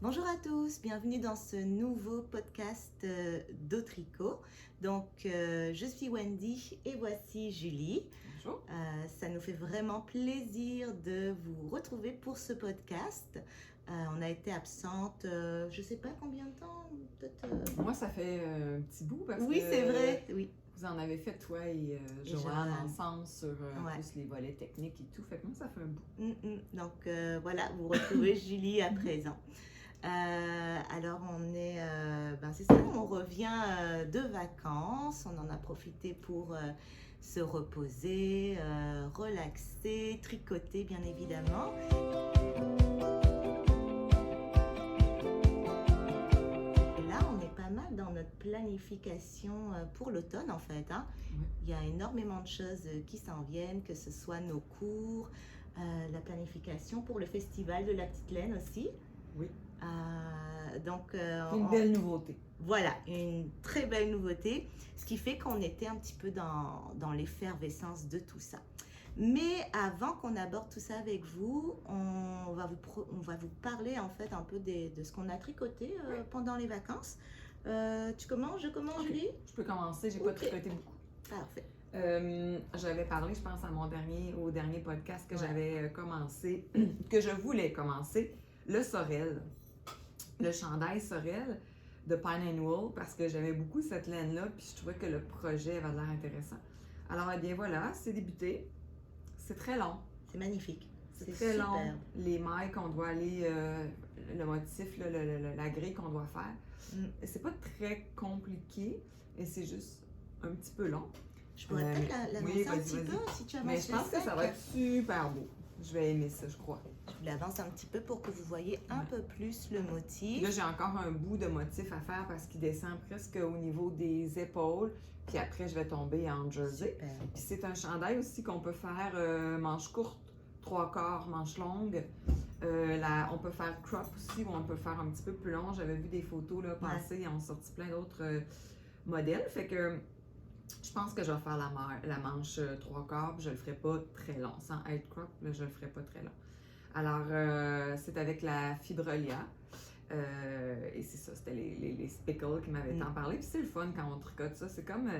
Bonjour à tous, bienvenue dans ce nouveau podcast d'Autricot. Donc, je suis Wendy et voici Julie. Bonjour. Ça nous fait vraiment plaisir de vous retrouver pour ce podcast. On a été absente, je ne sais pas combien de temps, peut-être. Moi, ça fait un petit bout parce Oui, que c'est vrai, oui. vous en avez fait, toi et Joanne, ensemble sur tous les volets techniques et tout. Fait que moi, ça fait un bout. Donc, voilà, vous retrouvez Julie à présent. Alors c'est ça, on revient de vacances, on en a profité pour se reposer, relaxer, tricoter bien évidemment. Et là, on est pas mal dans notre planification pour l'automne en fait. Oui. Il y a énormément de choses qui s'en viennent, que ce soit nos cours, la planification pour le festival de la Petite Laine aussi. Oui. Une belle nouveauté. Voilà, une très belle nouveauté, ce qui fait qu'on était un petit peu dans l'effervescence de tout ça. Mais avant qu'on aborde tout ça avec vous, on va vous parler en fait un peu de ce qu'on a tricoté pendant les vacances. Tu commences, je commence, Julie? Je peux commencer, j'ai pas tricoté beaucoup. Parfait. J'avais parlé, je pense, au dernier podcast que j'avais commencé, que je voulais commencer, le Sorel. Le chandail Sorel de Pine and Wool parce que j'aimais beaucoup cette laine-là puis je trouvais que le projet avait l'air intéressant. Alors, eh bien voilà, c'est débuté. C'est très long. C'est magnifique. C'est très long. Les mailles qu'on doit aller, le motif, la grille qu'on doit faire. C'est pas très compliqué et c'est juste un petit peu long. Je pourrais peut-être l'avancer un petit peu si tu avances. Mais je pense que ça va être super beau. Je vais aimer ça, je crois. Je l'avance un petit peu pour que vous voyez un peu plus le motif. Là, j'ai encore un bout de motif à faire parce qu'il descend presque au niveau des épaules. Puis après, je vais tomber en jersey. Super. Puis c'est un chandail aussi qu'on peut faire manche courte, 3/4, manche longue. On peut faire crop aussi ou on peut faire un petit peu plus long. J'avais vu des photos là, passer, ils ont sorti plein d'autres modèles. Fait que je pense que je vais faire la manche 3/4, puis je le ferai pas très long. Sans être crop, là, je le ferai pas très long. Alors, c'est avec la Fibrelia. Et c'est ça, c'était les Spickle qui m'avaient tant parlé. Puis c'est le fun quand on tricote ça. C'est comme,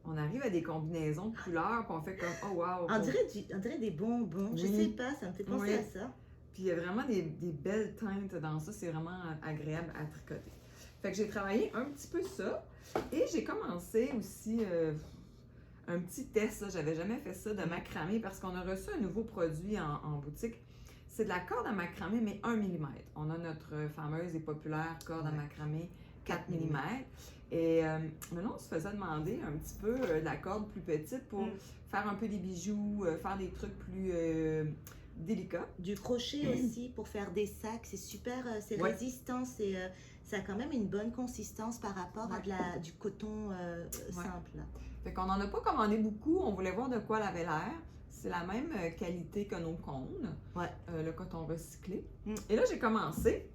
on arrive à des combinaisons de couleurs, puis on fait comme, oh wow! On dirait des bonbons. Oui. Je sais pas, ça me fait penser à ça. Puis il y a vraiment des belles teintes dans ça. C'est vraiment agréable à tricoter. Fait que j'ai travaillé un petit peu ça. Et j'ai commencé aussi un petit test. J'avais jamais fait ça de macramé parce qu'on a reçu un nouveau produit en boutique. C'est de la corde à macramé, mais 1 mm. On a notre fameuse et populaire corde à macramé 4 mm. Et maintenant, on se faisait demander un petit peu de la corde plus petite pour faire un peu des bijoux, faire des trucs plus délicats. Du crochet aussi pour faire des sacs. C'est super, c'est résistant. Ça a quand même une bonne consistance par rapport à du coton simple. Fait qu'on n'en a pas commandé beaucoup. On voulait voir de quoi elle avait l'air. C'est la même qualité que nos cônes, le coton recyclé. Et là, j'ai commencé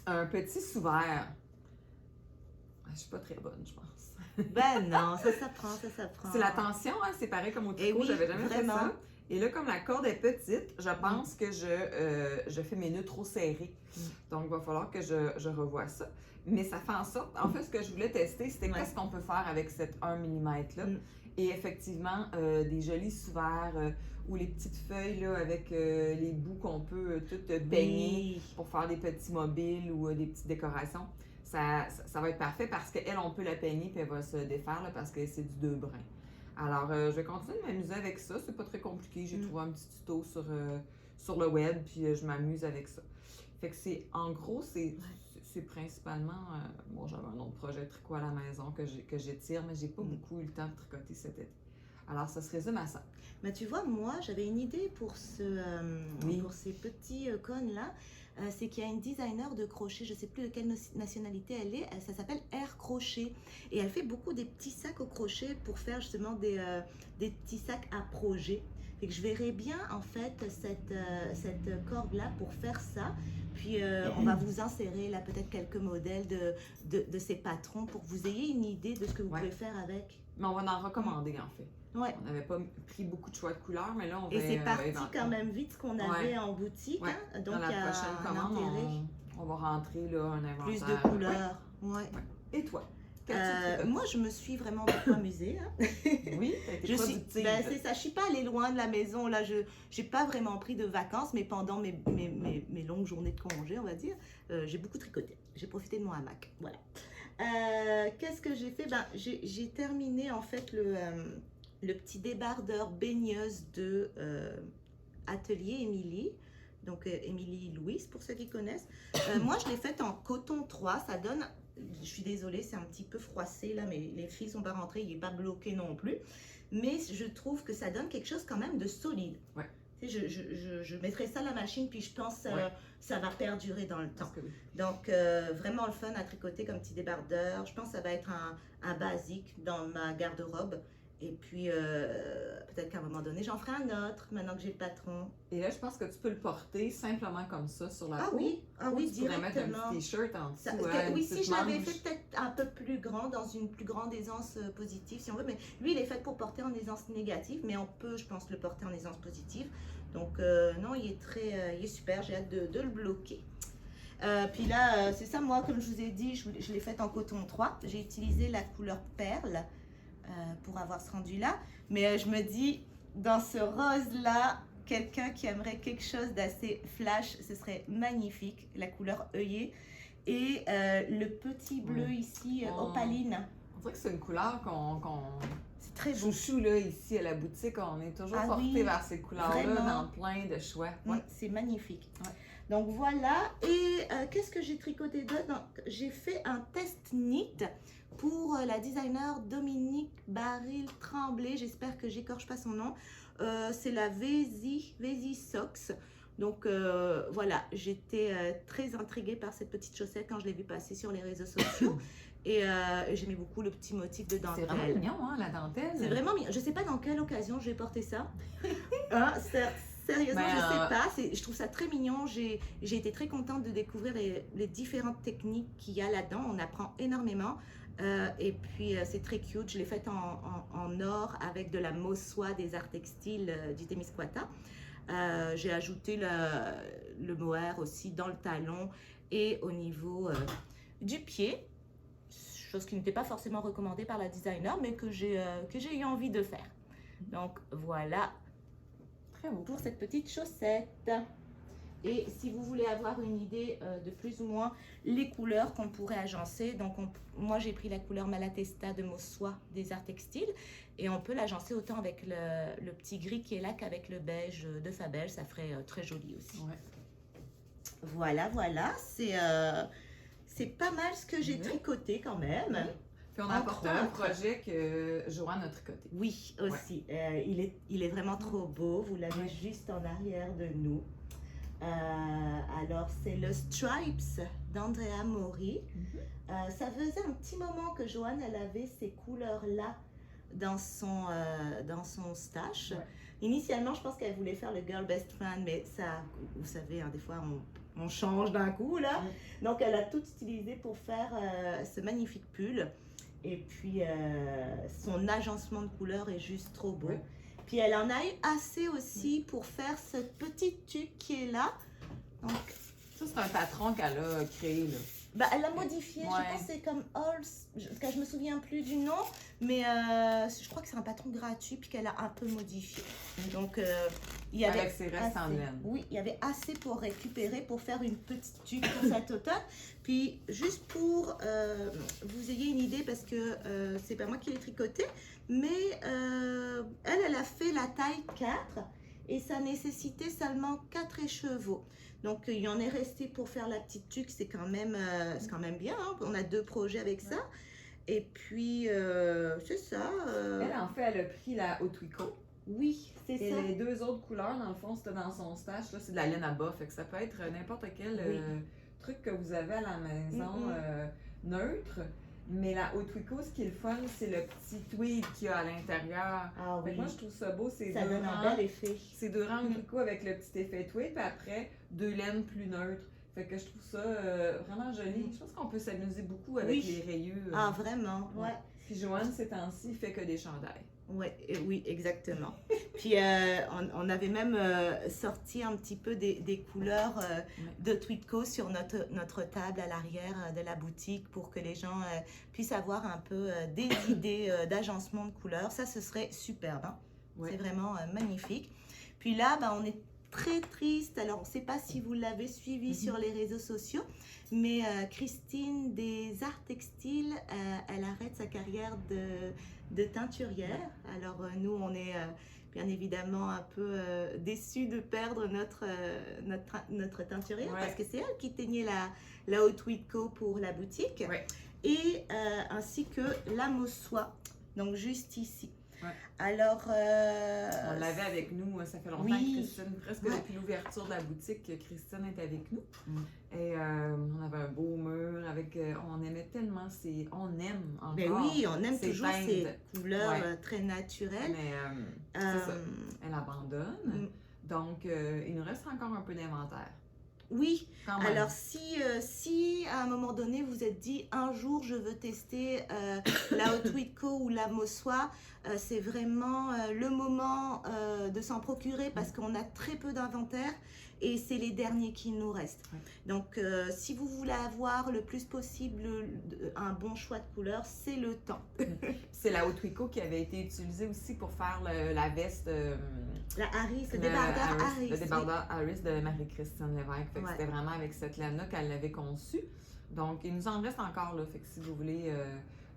un petit sous-vert. Je suis pas très bonne, je pense. Ben non, ça s'apprend. C'est la tension, hein? C'est pareil comme au tricot, j'avais jamais fait ça. Et là, comme la corde est petite, je pense que je fais mes nœuds trop serrés. Donc, il va falloir que je revoie ça. Mais ça fait en sorte, en fait, ce que je voulais tester, c'était qu'est-ce qu'on peut faire avec cette 1 mm-là. Et effectivement, des jolis sous-verts ou les petites feuilles là, avec les bouts qu'on peut toutes peigner pour faire des petits mobiles ou des petites décorations. Ça va être parfait parce qu'elle, on peut la peigner puis elle va se défaire là, parce que c'est du 2 brins. Alors, je vais continuer de m'amuser avec ça. C'est pas très compliqué. J'ai trouvé un petit tuto sur le web puis je m'amuse avec ça. Fait que en gros, c'est principalement, bon, j'avais un autre projet de tricot à la maison que j'étire, mais j'ai pas beaucoup eu le temps de tricoter cet été. Alors, ça se résume à ça. Mais tu vois, moi, j'avais une idée pour pour ces petits cônes-là. C'est qu'il y a une designer de crochet, je ne sais plus de quelle nationalité elle est, ça s'appelle Air Crochet. Et elle fait beaucoup des petits sacs au crochet pour faire justement des petits sacs à projet. Et que je verrais bien en fait cette corde-là pour faire ça. Puis on va vous insérer là peut-être quelques modèles de ces patrons pour que vous ayez une idée de ce que vous pouvez faire avec. Mais on va en recommander en fait. Ouais. On n'avait pas pris beaucoup de choix de couleurs, mais là, on va... Et c'est parti quand même vite ce qu'on avait en boutique. Ouais. Hein? Donc, dans la prochaine commande, on va rentrer là, un inventaire. Plus de couleurs. Ouais. Et toi? Moi, je me suis vraiment beaucoup amusée. Hein? Oui, t'as été productive. C'est ça, je suis pas allée loin de la maison. Là, je n'ai pas vraiment pris de vacances, mais pendant mes longues journées de congé, on va dire, j'ai beaucoup tricoté. J'ai profité de mon hamac. Voilà. Qu'est-ce que j'ai fait? J'ai terminé en fait le petit débardeur baigneuse de Atelier Émilie. Donc, Émilie Louise, pour ceux qui connaissent. Moi, je l'ai faite en coton 3. Ça donne... Je suis désolée, c'est un petit peu froissé là, mais les fils ne sont pas rentrés, il n'est pas bloqué non plus. Mais je trouve que ça donne quelque chose quand même de solide. Ouais. Je mettrai ça à la machine, puis je pense que ça va perdurer dans le temps. Oui. Donc, vraiment le fun à tricoter comme petit débardeur. Je pense que ça va être un basique dans ma garde-robe. Et puis, peut-être qu'à un moment donné, j'en ferai un autre, maintenant que j'ai le patron. Et là, je pense que tu peux le porter simplement comme ça sur la peau. Oui, tu pourrais mettre un petit t-shirt en dessous. Oui, si je l'avais fait peut-être un peu plus grand, dans une plus grande aisance positive, si on veut. Mais lui, il est fait pour porter en aisance négative, mais on peut, je pense, le porter en aisance positive. Donc, non, il est super, j'ai hâte de le bloquer. Puis là, c'est ça, moi, comme je vous ai dit, je l'ai fait en coton 3. J'ai utilisé la couleur perle. Pour avoir ce rendu-là. Mais je me dis, dans ce rose-là, quelqu'un qui aimerait quelque chose d'assez flash, ce serait magnifique, la couleur œillet. Et le petit bleu ici, opaline. On dirait que c'est une couleur c'est très beau. Chouchou, là, ici à la boutique, on est toujours porté vers ces couleurs-là, dans plein de choix. C'est magnifique. Ouais. Donc voilà, et qu'est-ce que j'ai tricoté d'autre? J'ai fait un test knit pour la designer Dominique Baril-Tremblay, j'espère que j'écorche pas son nom. C'est la Vesi Socks. Donc voilà, j'étais très intriguée par cette petite chaussette quand je l'ai vue passer sur les réseaux sociaux. Et j'aimais beaucoup le petit motif de dentelle. C'est vraiment mignon, hein, la dentelle. C'est vraiment mignon. Je sais pas dans quelle occasion je vais porter ça. Sérieusement, je sais pas. Je trouve ça très mignon. J'ai été très contente de découvrir les différentes techniques qu'il y a là-dedans. On apprend énormément. Et puis, c'est très cute. Je l'ai faite en or avec de la mauve soie des arts textiles du Témiscouata. J'ai ajouté le mohair aussi dans le talon et au niveau du pied. Chose qui n'était pas forcément recommandée par la designer, mais que j'ai eu envie de faire. Donc, voilà. Très beau pour cette petite chaussette. Et si vous voulez avoir une idée de plus ou moins les couleurs qu'on pourrait agencer, donc moi j'ai pris la couleur Malatesta de mauve soie des arts textiles et on peut l'agencer autant avec le petit gris qui est là qu'avec le beige de Fabel, ça ferait très joli aussi. Ouais. Voilà, c'est pas mal ce que j'ai tricoté quand même. Oui. Puis on a apporté un projet que Joanne a tricoté. Oui, aussi. Ouais. Il est vraiment trop beau. Vous l'avez juste en arrière de nous. Alors, c'est le Stripes d'Andrea Mori. Ça faisait un petit moment que Joanne, elle avait ces couleurs-là dans son stash. Ouais. Initialement, je pense qu'elle voulait faire le Girl Best Friend, mais ça, vous savez, hein, des fois, on change d'un coup, là. Donc, elle a tout utilisé pour faire ce magnifique pull. Et puis, son agencement de couleurs est juste trop beau. Ouais. Puis, elle en a eu assez aussi pour faire ce petit tuque qui est là. Donc, ça, c'est un patron qu'elle a créé, là. Elle l'a modifié, je pense que c'est comme Halls, je me souviens plus du nom, mais je crois que c'est un patron gratuit puis qu'elle a un peu modifié. Donc, il y avait avec ses restes en laine. Oui, il y avait assez pour récupérer, pour faire une petite tuque pour cet automne. Puis, juste pour vous ayez une idée, parce que c'est pas moi qui l'ai tricoté, mais elle a fait la taille 4 et ça nécessitait seulement 4 écheveaux. Donc, il y en est resté pour faire la petite tuque, c'est quand même bien. Hein? On a 2 projets avec ça. Et puis, c'est ça. Elle, en fait, elle a pris la Otwiko. Oui, c'est ça. Et les 2 autres couleurs, dans le fond, c'était dans son stash. Là, c'est de la laine à bas. Fait que ça peut être n'importe quel truc que vous avez à la maison neutre. Mais la Otwiko, ce qui est le fun, c'est le petit tweed qu'il y a à l'intérieur. Ah oui. Moi, je trouve ça beau. Ça donne un bel effet. C'est 2 rangs Otwiko avec le petit effet tweed. Puis après, 2 laines plus neutres. Fait que je trouve ça vraiment joli. Je pense qu'on peut s'amuser beaucoup avec les rayures. Ah, vraiment? Ouais. Puis Joanne, ces temps-ci, fait que des chandails. Oui, exactement. Puis on avait même sorti un petit peu des couleurs de Twitco sur notre table à l'arrière de la boutique pour que les gens puissent avoir un peu des idées d'agencement de couleurs. Ça, ce serait superbe. Hein? C'est vraiment magnifique. Puis là, on est très triste. Alors, on ne sait pas si vous l'avez suivi sur les réseaux sociaux, mais Christine des Arts Textiles, elle arrête sa carrière de teinturière. Alors, nous, on est bien évidemment un peu déçus de perdre notre teinturière parce que c'est elle qui teignait la Haute Twitco pour la boutique et ainsi que la Mossoie, donc juste ici. Alors, on l'avait avec nous, ça fait longtemps que Christine, presque depuis l'ouverture de la boutique, Christine est avec nous. Et on avait un beau mur avec, on aimait tellement on aime encore. Mais oui, on aime toujours ces couleurs très naturelles. Mais c'est ça, elle abandonne. Donc, il nous reste encore un peu d'inventaire. Oui, alors si à un moment donné vous êtes dit un jour je veux tester la Haute Twitco ou la Mossoie, c'est vraiment le moment de s'en procurer parce qu'on a très peu d'inventaire et c'est les derniers qui nous restent. Donc si vous voulez avoir le plus possible un bon choix de couleurs, c'est le temps. C'est la Haute Twitco qui avait été utilisée aussi pour faire la veste. La Harris, le débardeur Harris. Le débardeur Harris de Marie-Christine Lévesque. C'était vraiment avec cette laine-là qu'elle l'avait conçu. Donc, il nous en reste encore. Là. Fait que si vous voulez,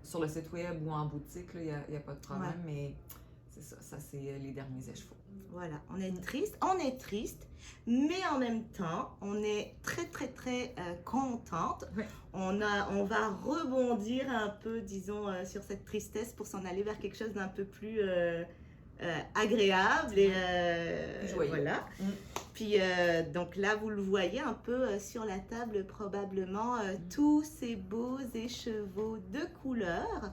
sur le site web ou en boutique, il n'y a pas de problème. Mais c'est ça c'est les derniers écheveaux. Voilà, on est triste, mais en même temps, on est très, très, très contente. On va rebondir un peu, disons, sur cette tristesse pour s'en aller vers quelque chose d'un peu plus agréable et joyeux. Voilà. Puis donc là, vous le voyez un peu sur la table probablement, tous ces beaux écheveaux de couleurs.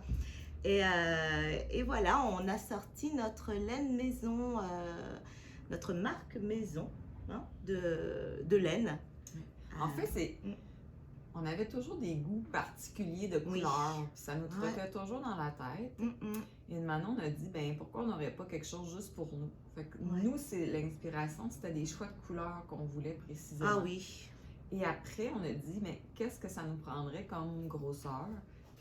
Et voilà, on a sorti notre laine maison, notre marque maison de laine. En fait, on avait toujours des goûts particuliers de couleurs. Ça nous trottait toujours dans la tête. Et maintenant, on a dit, pourquoi on n'aurait pas quelque chose juste pour nous? Fait que nous, c'est l'inspiration, c'était des choix de couleurs qu'on voulait précisément. Ah oui. Et après, on a dit, mais qu'est-ce que ça nous prendrait comme grosseur?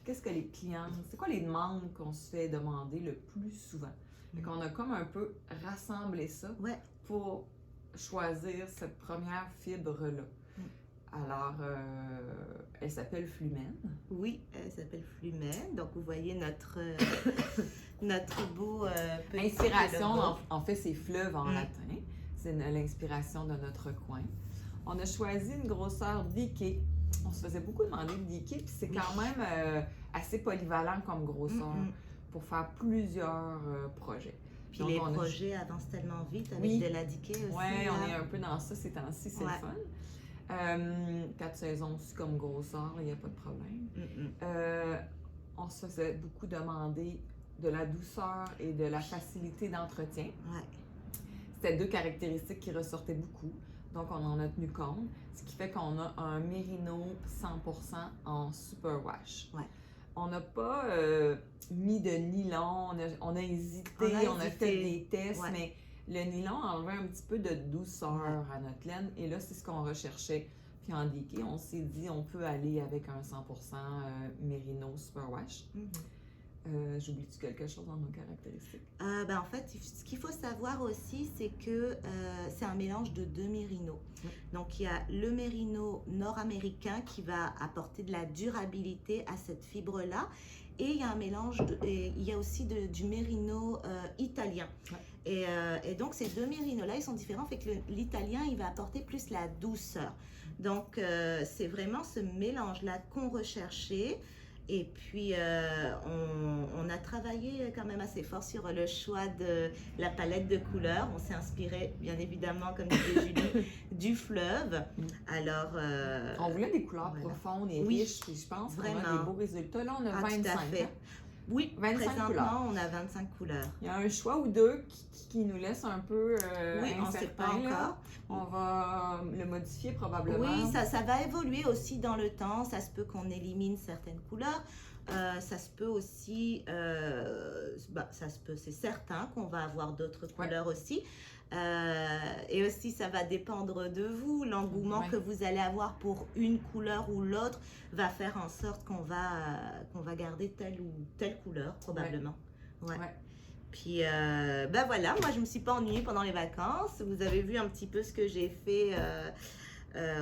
Qu'est-ce que les clients, c'est quoi les demandes qu'on se fait demander le plus souvent? Fait qu'on a comme un peu rassemblé ça pour choisir cette première fibre-là. Alors, elle s'appelle Flumen. Oui, elle s'appelle Flumen. Donc, vous voyez notre beau petit inspiration, en fait, c'est fleuve en latin. C'est l'inspiration de notre coin. On a choisi une grosseur Diké. On se faisait beaucoup demander de Diké, puis c'est quand même assez polyvalent comme grosseur pour faire plusieurs projets. Puis donc, les projets avancent tellement vite avec de la Diké aussi. Oui, on est un peu dans ça ces temps-ci, c'est le fun. 4 saisons aussi comme grosseur, il n'y a pas de problème. On se faisait beaucoup demander de la douceur et de la facilité d'entretien. C'était 2 caractéristiques qui ressortaient beaucoup. Donc, on en a tenu compte, ce qui fait qu'on a un mérino 100% en superwash. On n'a pas mis de nylon, on a hésité, on a fait des tests, mais le nylon enlevait un petit peu de douceur à notre laine. Et là, c'est ce qu'on recherchait. Puis en Diké, on s'est dit, on peut aller avec un 100% mérino superwash. J'oublie-tu quelque chose dans nos caractéristiques? En fait, ce qu'il faut savoir aussi, c'est que c'est un mélange de 2 mérinos. Donc, il y a le mérino nord-américain qui va apporter de la durabilité à cette fibre-là. Et il y a un mélange, il y a aussi du mérino italien. Et donc, ces 2 mérinos-là, ils sont différents, fait que l'italien, il va apporter plus la douceur. Donc, c'est vraiment ce mélange-là qu'on recherchait. Et puis, on a travaillé quand même assez fort sur le choix de la palette de couleurs. On s'est inspiré, bien évidemment, comme disait Julie, du fleuve. Alors, on voulait des couleurs profondes et riches, puis je pense qu'on a des beaux résultats. Là, on a 25. Tout à fait. Oui, 25 couleurs. On a 25 couleurs. Il y a un choix ou 2 qui nous laisse un peu on ne sait pas encore. On va le modifier probablement. Oui, ça va évoluer aussi dans le temps. Ça se peut qu'on élimine certaines couleurs. Ça se peut aussi, ça se peut, c'est certain qu'on va avoir d'autres couleurs aussi. Et aussi, ça va dépendre de vous. L'engouement que vous allez avoir pour une couleur ou l'autre va faire en sorte qu'on va garder telle ou telle couleur, probablement. Ouais. Puis, voilà, moi, je ne me suis pas ennuyée pendant les vacances. Vous avez vu un petit peu ce que j'ai fait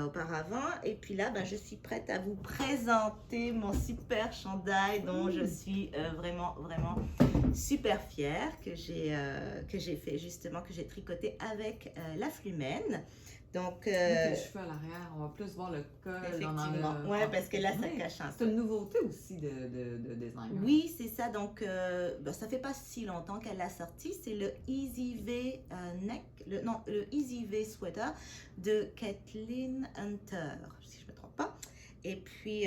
auparavant. Et puis là, je suis prête à vous présenter mon super chandail dont je suis vraiment, vraiment super fière, que j'ai fait justement, que j'ai tricoté avec la Flumène. Donc, les cheveux à l'arrière, on va plus voir le col. Effectivement, parce que là, ça cache un peu. C'est une nouveauté aussi de design. Oui, c'est ça. Donc, ça fait pas si longtemps qu'elle l'a sorti. C'est le Easy V le Easy V sweater de Kathleen Hunter, si je me trompe pas. Et puis,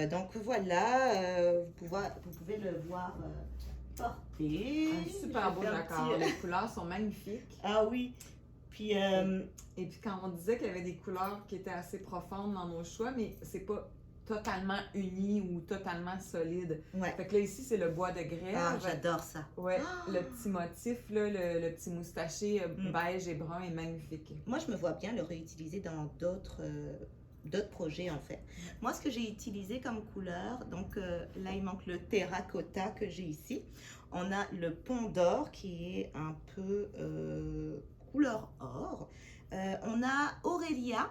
donc voilà, vous pouvez le voir porter. Un super beau jacquard. Les couleurs sont magnifiques. Ah oui. Puis, et puis quand on disait qu'il y avait des couleurs qui étaient assez profondes dans nos choix, mais c'est pas totalement uni ou totalement solide. Fait que là, ici, c'est le bois de grève. Ah, j'adore ça. Ouais, le petit motif, là, le petit moustaché beige et brun est magnifique. Moi, je me vois bien le réutiliser dans d'autres projets, en fait. Moi, ce que j'ai utilisé comme couleur, donc là, il manque le terracotta que j'ai ici. On a le pont d'or qui est un peu couleur or. On a Aurélia.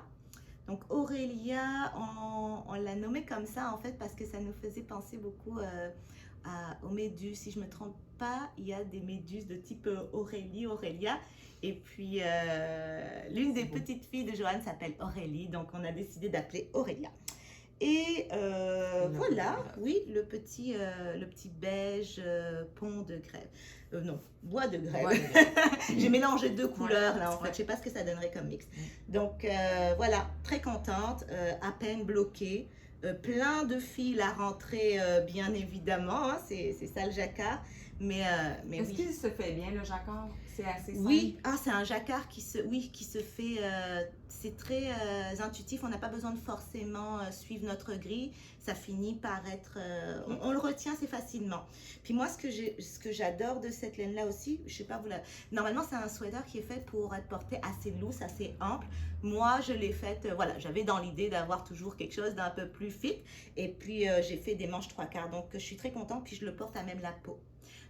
Donc Aurélia, on l'a nommée comme ça en fait parce que ça nous faisait penser beaucoup aux méduses. Si je ne me trompe pas, il y a des méduses de type Aurélia. Et puis l'une des petites filles de Joanne s'appelle Aurélie, donc on a décidé d'appeler Aurélia. Et voilà, oui, le petit beige pont de grève. Non, bois de grève. J'ai mélangé deux couleurs là en fait. Je ne sais pas ce que ça donnerait comme mix. Donc voilà, très contente, à peine bloquée. Plein de fils à rentrer, bien évidemment. Hein, c'est ça le jacquard. Mais est-ce qu'il se fait bien le jacquard? C'est assez simple? Oui, c'est un jacquard qui se fait, c'est très intuitif, on n'a pas besoin de forcément suivre notre grille, ça finit par être, on le retient assez facilement. Puis moi, ce que j'adore de cette laine-là aussi, je sais pas, normalement c'est un sweater qui est fait pour être porté assez loose, assez ample. Moi, je l'ai faite, j'avais dans l'idée d'avoir toujours quelque chose d'un peu plus fit, et puis j'ai fait des manches 3/4, donc je suis très contente, puis je le porte à même la peau.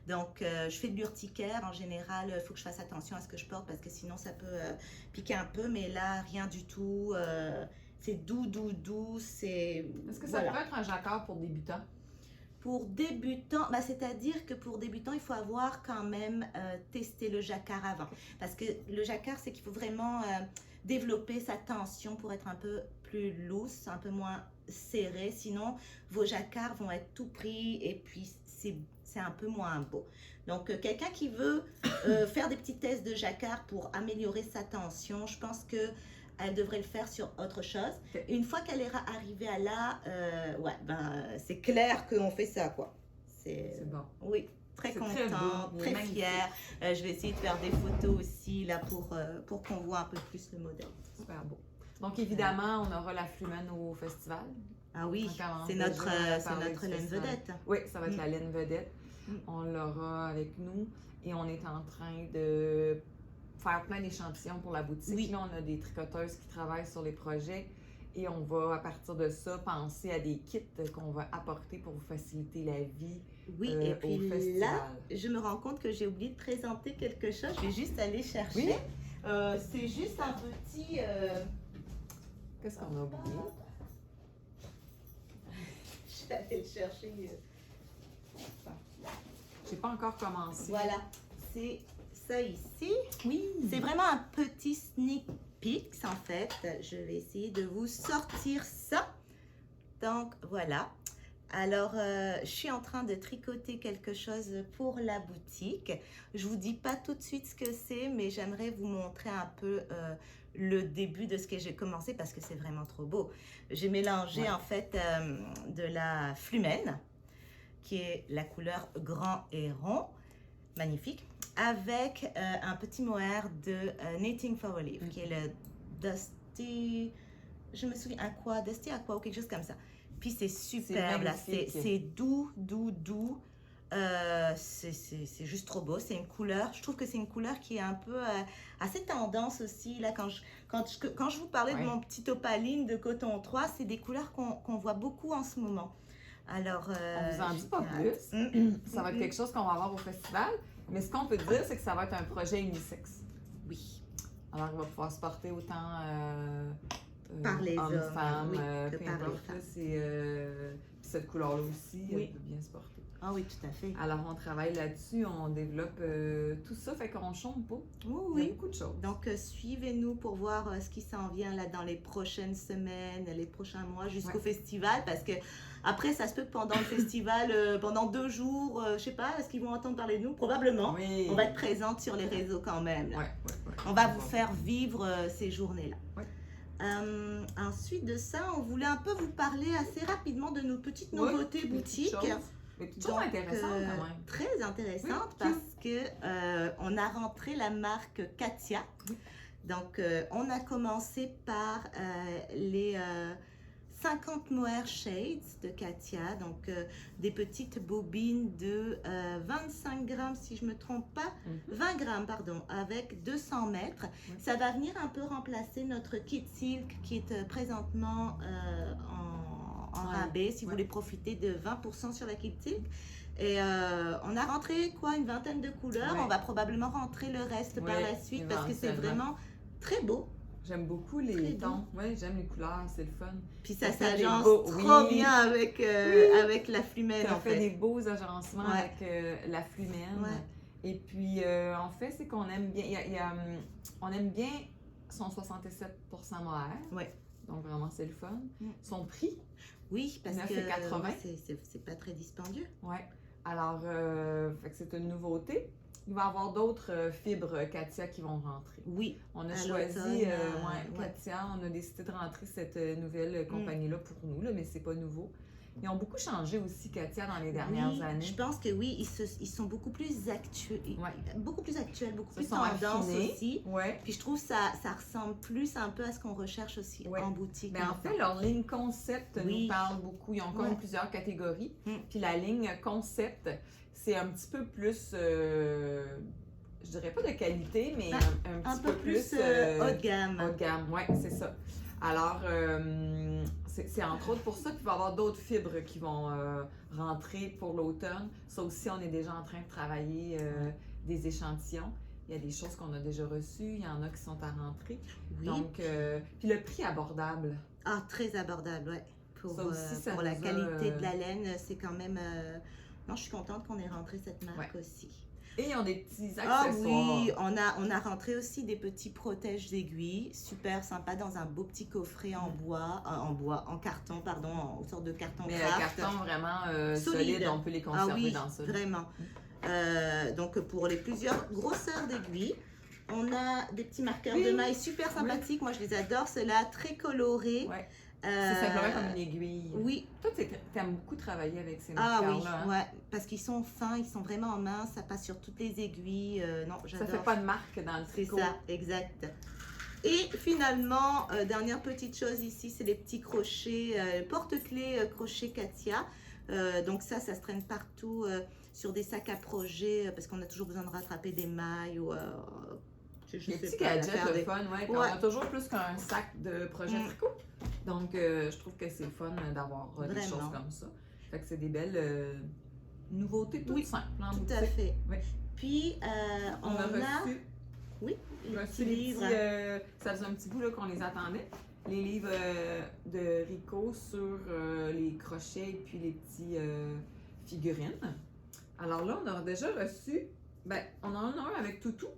Donc, je fais de l'urticaire. En général, il faut que je fasse attention à ce que je porte parce que sinon, ça peut piquer un peu. Mais là, rien du tout. C'est doux. Est-ce que ça pourrait être un jacquard pour débutants? Pour débutants, c'est-à-dire que pour débutants, il faut avoir quand même testé le jacquard avant. Parce que le jacquard, c'est qu'il faut vraiment développer sa tension pour être un peu plus loose, un peu moins serré. Sinon, vos jacquards vont être tout pris et puis c'est un peu moins beau. Donc, quelqu'un qui veut faire des petits tests de jacquard pour améliorer sa tension, je pense qu'elle devrait le faire sur autre chose. Une fois qu'elle est arrivée à là, c'est clair qu'on fait ça, quoi. C'est bon. Oui, très contente, très fière. Je vais essayer de faire des photos aussi là pour qu'on voit un peu plus le modèle. Super beau. Donc, évidemment, on aura la Flumène au festival. Ah oui, c'est notre laine vedette. Oui, ça va être la laine vedette. On l'aura avec nous et on est en train de faire plein d'échantillons pour la boutique. Oui. Là, on a des tricoteuses qui travaillent sur les projets et on va, à partir de ça, penser à des kits qu'on va apporter pour vous faciliter la vie. Oui, et puis là, je me rends compte que j'ai oublié de présenter quelque chose. Je vais juste aller chercher. Oui? C'est juste un petit... Qu'est-ce qu'on a oublié? Je vais aller le chercher. J'ai pas encore commencé. Voilà, c'est ça ici. Oui. C'est vraiment un petit sneak peek en fait. Je vais essayer de vous sortir ça. Donc voilà. Alors, je suis en train de tricoter quelque chose pour la boutique. Je vous dis pas tout de suite ce que c'est, mais j'aimerais vous montrer un peu le début de ce que j'ai commencé parce que c'est vraiment trop beau. J'ai mélangé en fait de la Flumène, qui est la couleur grand et rond, magnifique, avec un petit mohair de Knitting for Relief, qui est le Dusty, je me souviens, Dusty Aqua ou quelque chose comme ça. Puis c'est superbe, là. C'est doux, doux, doux. C'est juste trop beau. C'est une couleur, je trouve que c'est une couleur qui est un peu assez tendance aussi. Là, quand je vous parlais de mon petit opaline de coton 3, c'est des couleurs qu'on voit beaucoup en ce moment. Alors, on vous en dit pas plus. Ça va être quelque chose qu'on va avoir au festival. Mais ce qu'on peut dire, c'est que ça va être un projet unisexe. Oui. Alors, il va pouvoir se porter autant par les hommes, femmes, que par les femmes. Cette couleur-là aussi, oui. elle peut bien se porter. Ah oui, tout à fait. Alors, on travaille là-dessus, on développe tout ça, fait qu'on chôme pas. Oui, il y a beaucoup de choses. Donc, suivez-nous pour voir ce qui s'en vient là dans les prochaines semaines, les prochains mois jusqu'au festival, parce que après, ça se peut que pendant le festival, pendant 2 jours, je sais pas, est-ce qu'ils vont entendre parler de nous? Probablement. Oui. On va être présente sur les réseaux quand même. Là. Ouais. On va vous faire vivre ces journées-là. Ouais. Ensuite de ça, on voulait un peu vous parler assez rapidement de nos petites nouveautés boutiques. Mais toujours intéressante quand même. Très intéressante parce que on a rentré la marque Katia. Donc, on a commencé par les 50 mohair shades de Katia. Donc, des petites bobines de 25 grammes, si je ne me trompe pas. 20 grammes, pardon, avec 200 mètres. Ça va venir un peu remplacer notre kit silk qui est présentement en rabais, si vous voulez profiter de 20% sur la kit silk. Et on a rentré une vingtaine de couleurs. On va probablement rentrer le reste par la suite parce que c'est vraiment très beau. J'aime beaucoup les tons. Oui, j'aime les couleurs, c'est le fun. Puis ça s'agence trop bien avec, avec la flumène. On fait des beaux agencements avec la flumène. Et puis, en fait, c'est qu'on aime bien, on aime bien son 67% mohair. Oui. Donc, vraiment, c'est le fun. Son prix. Oui, parce 9 que et 80. C'est pas très dispendieux. Oui. Alors, c'est une nouveauté. Il va y avoir d'autres fibres Katia qui vont rentrer. Oui. On a choisi, Katia, on a décidé de rentrer cette nouvelle compagnie-là pour nous, là, mais c'est pas nouveau. Ils ont beaucoup changé aussi, Katia, dans les dernières années. Je pense que oui, ils sont beaucoup plus actuels, beaucoup plus tendance affinés. aussi. Ouais. Puis je trouve que ça ressemble plus un peu à ce qu'on recherche aussi en boutique. Mais en fait, leur ligne concept nous parle beaucoup. Ils ont quand même plusieurs catégories. Puis la ligne concept, c'est un petit peu plus, je dirais pas de qualité, mais un petit peu plus haut de gamme. Haut de gamme, oui, c'est ça. Alors, c'est entre autres pour ça qu'il va y avoir d'autres fibres qui vont rentrer pour l'automne. Ça aussi, on est déjà en train de travailler des échantillons. Il y a des choses qu'on a déjà reçues, il y en a qui sont à rentrer. Oui. Donc, puis le prix abordable. Ah, très abordable, oui. Pour la qualité de la laine, c'est quand même... Non, je suis contente qu'on ait rentré cette marque aussi. Et ils ont des petits accessoires. Ah oui, on a rentré aussi des petits protèges d'aiguilles, super sympa, dans un beau petit coffret en carton, pardon, en sorte de carton mais craft. Un carton vraiment solide, on peut les conserver dans ça. Vraiment. Donc pour les plusieurs grosseurs d'aiguilles, on a des petits marqueurs de mailles super sympathiques. Moi, je les adore, ceux-là, très colorés. Ouais. C'est simplement comme une aiguille. Oui. Toi, tu aimes beaucoup travailler avec ces marqueurs-là. Ah oui, parce qu'ils sont fins, ils sont vraiment en main, ça passe sur toutes les aiguilles. Non, j'adore. Ça fait pas de marque dans le tricot. C'est ça, exact. Et finalement, dernière petite chose ici, c'est les petits crochets, porte-clés crochet Katia. Donc ça se traîne partout sur des sacs à projet parce qu'on a toujours besoin de rattraper des mailles ou... les petits gadgets, le fun, On a toujours plus qu'un sac de projet tricot. Donc, je trouve que c'est le fun d'avoir des choses comme ça. Fait que c'est des belles nouveautés toutes simples. Tout à fait. Oui. Puis, on a reçu... Oui, les petits livres. Ça faisait un petit bout qu'on les attendait. Les livres de Rico sur les crochets et puis les petits figurines. Alors là, on a déjà reçu... on en a un avec Toutou,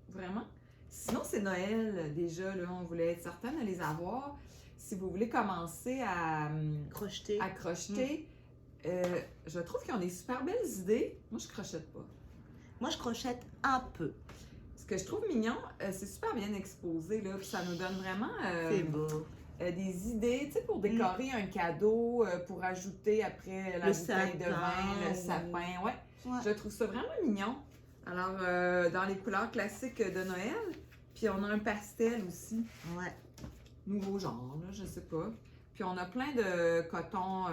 vraiment. Sinon, c'est Noël déjà, là, on voulait être certaine de les avoir. Si vous voulez commencer à crocheter, je trouve qu'ils ont des super belles idées. Moi, je crochette pas. Moi, je crochette un peu. Ce que je trouve mignon, c'est super bien exposé, là, puis ça nous donne vraiment c'est beau. Des idées, tu sais, pour décorer un cadeau, pour ajouter après la bouteille de vin, le sapin. Ouais. Je trouve ça vraiment mignon. Alors, dans les couleurs classiques de Noël, puis on a un pastel aussi. Ouais. Nouveau genre, là, je sais pas. Puis on a plein de coton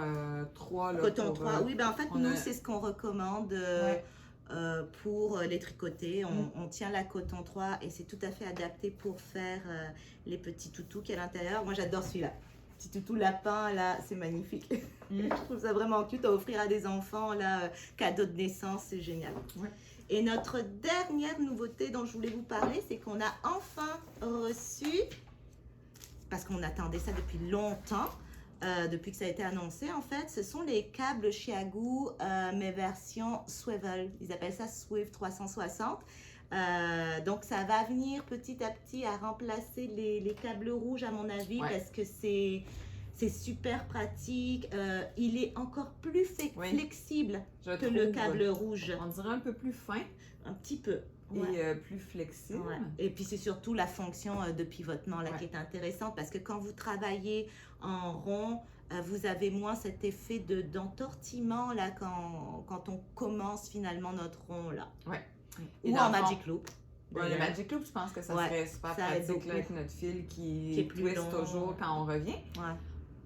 3. Là, coton 3, oui, ben en fait, nous, c'est ce qu'on recommande pour les tricoter. On tient la coton 3 et c'est tout à fait adapté pour faire les petits toutous qu'il y a à l'intérieur. Moi, j'adore celui-là. Petit toutou lapin, là, c'est magnifique. Je trouve ça vraiment cute à offrir à des enfants, là, cadeau de naissance, c'est génial. Ouais. Et notre dernière nouveauté dont je voulais vous parler, c'est qu'on a enfin reçu, parce qu'on attendait ça depuis longtemps, depuis que ça a été annoncé en fait, ce sont les câbles Chiagu, mais version swivel. Ils appellent ça Swift 360. Donc ça va venir petit à petit à remplacer les câbles rouges à mon avis, parce que c'est super pratique. Il est encore plus flexible que le câble rouge. On dirait un peu plus fin. Un petit peu. Et plus flexible. Ouais. Et puis c'est surtout la fonction de pivotement là, qui est intéressante, parce que quand vous travaillez en rond, vous avez moins cet effet d'entortillement là, quand on commence finalement notre rond là. Ouais. Ou en Magic Loop. Le Magic Loop, je pense que ça serait super pratique là, avec notre fil qui est plus long toujours quand on revient. Ouais.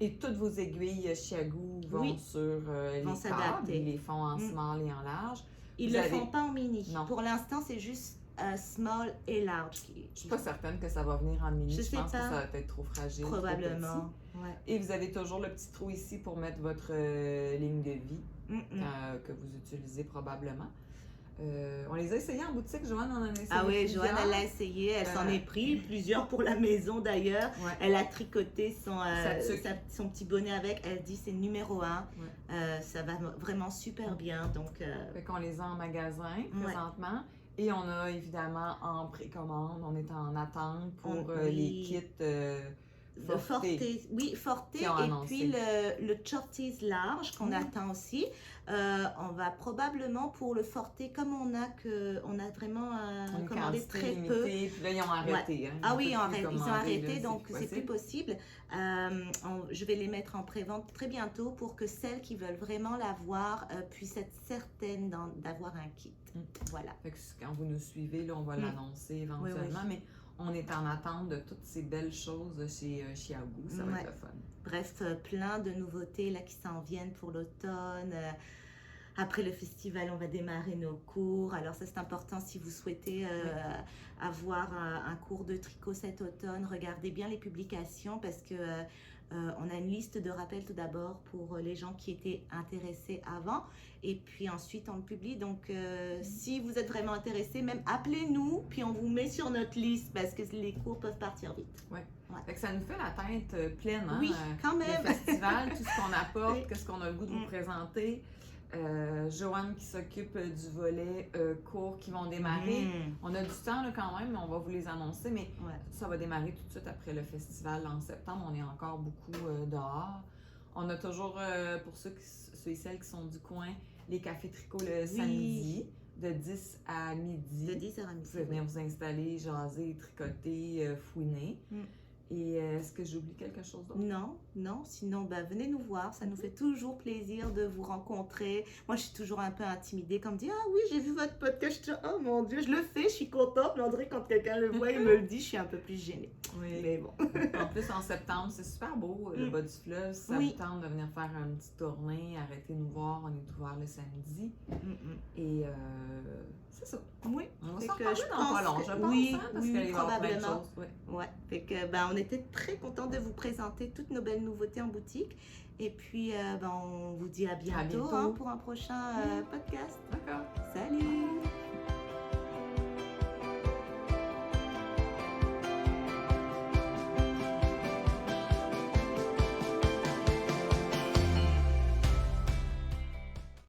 Et toutes vos aiguilles Chiagu vont sur les câbles. Ils les font en small et en large. Ils ne le font pas en mini. Non. Pour l'instant, c'est juste small et large. Je ne suis pas certaine que ça va venir en mini. Je pense que ça va être trop fragile. Probablement. Ouais. Et vous avez toujours le petit trou ici pour mettre votre ligne de vie que vous utilisez probablement. On les a essayés en boutique, Joanne en a essayé. Ah oui, Joanne, elle l'a essayé, elle s'en est pris, plusieurs pour la maison d'ailleurs. Ouais. Elle a tricoté son petit bonnet avec, elle dit c'est numéro 1. Ouais. Ça va vraiment super bien. Donc, Fait qu'on les a en magasin présentement. Et on a évidemment en précommande, on est en attente pour les kits Forte. Oui, Forte. Et puis le Shorties large qu'on attend aussi. On va probablement pour le Forte, comme on a vraiment commandé très peu. Puis là, ils ont arrêté. Ouais. Hein, ils ont arrêté, là, donc c'est plus possible. Je vais les mettre en pré-vente très bientôt pour que celles qui veulent vraiment l'avoir puissent être certaines d'avoir un kit. Voilà. Fait que quand vous nous suivez, là, on va l'annoncer éventuellement. Mais on est en attente de toutes ces belles choses chez Chiagu. Ça va être le fun. Bref, plein de nouveautés là, qui s'en viennent pour l'automne. Après le festival, on va démarrer nos cours. Alors ça, c'est important si vous souhaitez avoir un cours de tricot cet automne. Regardez bien les publications parce que on a une liste de rappels tout d'abord pour les gens qui étaient intéressés avant. Et puis ensuite, on le publie. Donc, si vous êtes vraiment intéressés, même appelez-nous, puis on vous met sur notre liste parce que les cours peuvent partir vite. Oui. Ouais. Fait que ça nous fait la tête pleine. Hein? Oui, quand même. Le festival, tout ce qu'on apporte, qu'est-ce qu'on a le goût de vous présenter. Joanne qui s'occupe du volet cours qui vont démarrer. On a du temps là, quand même, on va vous les annoncer, mais ça va démarrer tout de suite après le festival en septembre. On est encore beaucoup dehors. On a toujours, pour ceux et celles qui sont du coin, les cafés tricot le samedi de 10 à midi. De 10 à midi. Vous pouvez venir vous installer, jaser, tricoter, fouiner. Et est-ce que j'oublie quelque chose d'autre? Non. Sinon, venez nous voir. Ça nous fait toujours plaisir de vous rencontrer. Moi, je suis toujours un peu intimidée quand on me dit « Ah oui, j'ai vu votre podcast. » Je dis « Oh mon Dieu, je le fais, je suis contente. » Mais on dirait quand quelqu'un le voit, il me le dit, je suis un peu plus gênée. Oui. Mais bon. En plus, en septembre, c'est super beau, le bas du fleuve. Ça vous tente de venir faire une petite tournée, arrêtez de nous voir. On est ouvert le samedi. Et c'est ça. Oui. On va s'en reparler dans pas long, je pense. Parce qu'il va y avoir plein de choses. Fait que, on était très contents de vous présenter toutes nos belles nouveautés en boutique. Et puis, on vous dit à bientôt. Hein, pour un prochain podcast. D'accord. Salut!